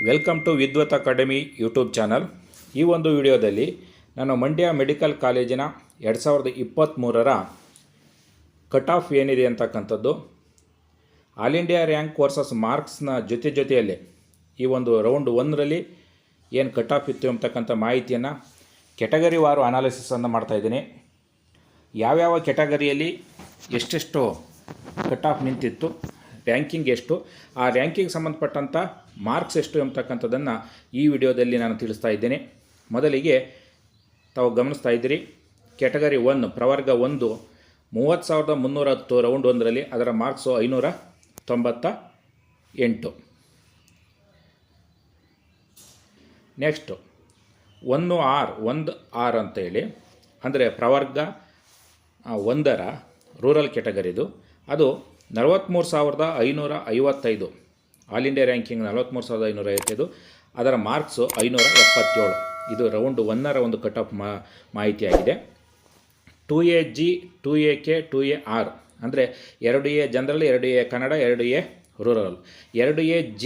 Welcome to Vidwath academy YouTube channel. ಈ ಒಂದು ವಿಡಿಯೋದಲ್ಲಿ ನಾನು ಮಂಡ್ಯ ಮೆಡಿಕಲ್ ಕಾಲೇಜಿನ 2023ರ ಕಟ್ ಆಫ್ ಏನಿದೆ ಅಂತಕ್ಕಂಥದ್ದು, ಆಲ್ ಇಂಡಿಯಾ ರ್ಯಾಂಕ್ ವರ್ಸಸ್ ಮಾರ್ಕ್ಸ್ನ ಜೊತೆಯಲ್ಲೇ ಈ ಒಂದು ರೌಂಡ್ 1ರಲ್ಲಿ ಏನು ಕಟ್ ಆಫ್ ಇತ್ತು ಅಂತಕ್ಕಂಥ ಮಾಹಿತಿಯನ್ನು ಕೆಟಗರಿ ವಾರು ಅನಾಲಿಸಿಸನ್ನು ಮಾಡ್ತಾಯಿದ್ದೀನಿ. ಯಾವ್ಯಾವ ಕೆಟಗರಿಯಲ್ಲಿ ಎಷ್ಟೆಷ್ಟು ಕಟ್ ಆಫ್ ನಿಂತಿತ್ತು, ರ್ಯಾಂಕಿಂಗ್ ಎಷ್ಟು, ಆ ರ್ಯಾಂಕಿಂಗ್ ಸಂಬಂಧಪಟ್ಟಂಥ ಮಾರ್ಕ್ಸ್ ಎಷ್ಟು ಎಂಬತಕ್ಕಂಥದ್ದನ್ನು ಈ ವಿಡಿಯೋದಲ್ಲಿ ನಾನು ತಿಳಿಸ್ತಾ ಇದ್ದೇನೆ. ಮೊದಲಿಗೆ ತಾವು ಗಮನಿಸ್ತಾ ಇದ್ದೀರಿ, ಕೆಟಗರಿ 1 ಪ್ರವರ್ಗ 1 30,310 ರೌಂಡ್ 1ರಲ್ಲಿ ಅದರ ಮಾರ್ಕ್ಸು 598. ನೆಕ್ಸ್ಟು 1R ಅಂತೇಳಿ, ಅಂದರೆ ಪ್ರವರ್ಗ 1ರ ರೂರಲ್ ಕೆಟಗರಿದು, ಅದು 43,555. ಆಲ್ ಇಂಡಿಯಾ ರ್ಯಾಂಕಿಂಗ್ 43,555, ಅದರ ಮಾರ್ಕ್ಸು 577. ಇದು ರೌಂಡ್ 1ರ ಒಂದು ಕಟ್ ಆಫ್ ಮಾಹಿತಿಯಾಗಿದೆ. 2AG 2AK 2AR ಅಂದರೆ 2A general, 2A Kannada, 2A rural. 2AG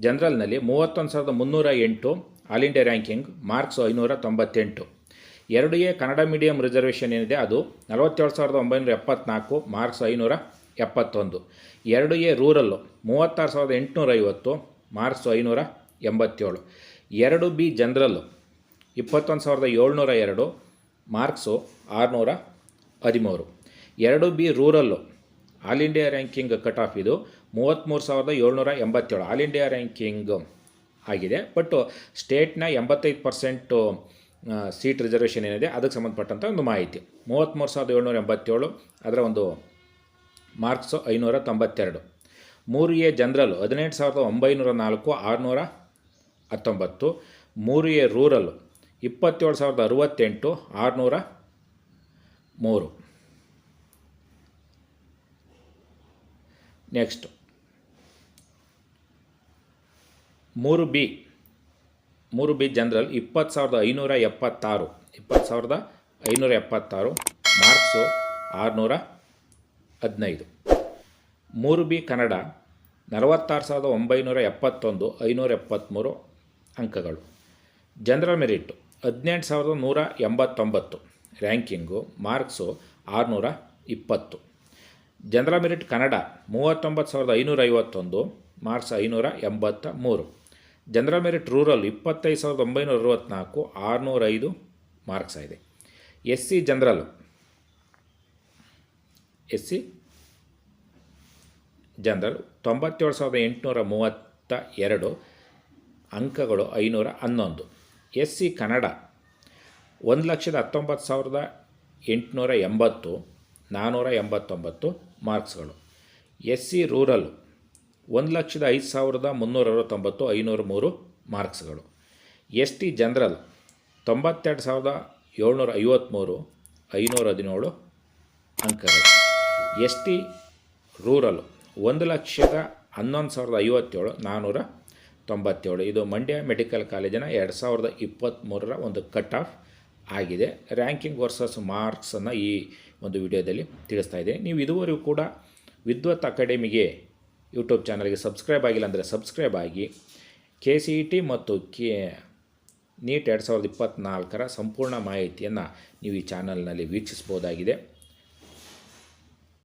ಜನರಲ್ನಲ್ಲಿ 31,308 all India ranking, marks 598. 2A Kannada medium reservation ಏನಿದೆ ಅದು 47,974, marks 571. 2A rural 36,850, marks 587. 2B ಜನರಲ್ಲು 21,702, marks 613. 2B rural all India ranking cut off ಇದು 33,787 all India ranking ಆಗಿದೆ. But ಸ್ಟೇಟ್ನ 85% seat reservation ಏನಿದೆ ಅದಕ್ಕೆ ಸಂಬಂಧಪಟ್ಟಂಥ ಒಂದು ಮಾಹಿತಿ. 33,787 ಅದರ ಒಂದು ಮಾರ್ಕ್ಸು 592. 3A ಜನರಲ್ಲು 18,904, 619. 3A rural 27,068, 603. Next 3B general 20,576, 20,576, marks 615. 3B Kannada 46,971, 573 ಅಂಕಗಳು. General merit 18,189 ranking, marks 620. General merit Kannada 39,551, marks 583. General merit rural 25,964, 605 marks ಆಗಿದೆ. SC ಜನರಲ್ ಜನರಲ್ 97,832 ಅಂಕಗಳು, 511. SC ಕನ್ನಡ 1,19,880, 489 ಮಾರ್ಕ್ಸ್ಗಳು. SC ರೂರಲ್ 1,05,369, 503 ಮಾರ್ಕ್ಸ್ಗಳು. ST ಜನರಲ್ 92,753, 517 ಅಂಕಗಳು. ST rural 1,11,057, 497. ಇದು ಮಂಡ್ಯ ಮೆಡಿಕಲ್ ಕಾಲೇಜಿನ 2023ರ ಒಂದು ಕಟ್ ಆಫ್ ಆಗಿದೆ. ರ್ಯಾಂಕಿಂಗ್ ವರ್ಸಸ್ ಮಾರ್ಕ್ಸನ್ನು ಈ ಒಂದು ವಿಡಿಯೋದಲ್ಲಿ ತಿಳಿಸ್ತಾ ಇದೆ. ನೀವು ಇದುವರೆಗೂ ಕೂಡ ವಿದ್ವತ್ ಅಕಾಡೆಮಿಗೆ ಯೂಟ್ಯೂಬ್ ಚಾನಲ್ಗೆ ಸಬ್ಸ್ಕ್ರೈಬ್ ಆಗಿಲ್ಲ ಅಂದರೆ ಸಬ್ಸ್ಕ್ರೈಬ್ ಆಗಿ. KCET ಮತ್ತು NEET 2024ರ ಸಂಪೂರ್ಣ ಮಾಹಿತಿಯನ್ನು ನೀವು ಈ ಚಾನಲ್ನಲ್ಲಿ ವೀಕ್ಷಿಸ್ಬೋದಾಗಿದೆ.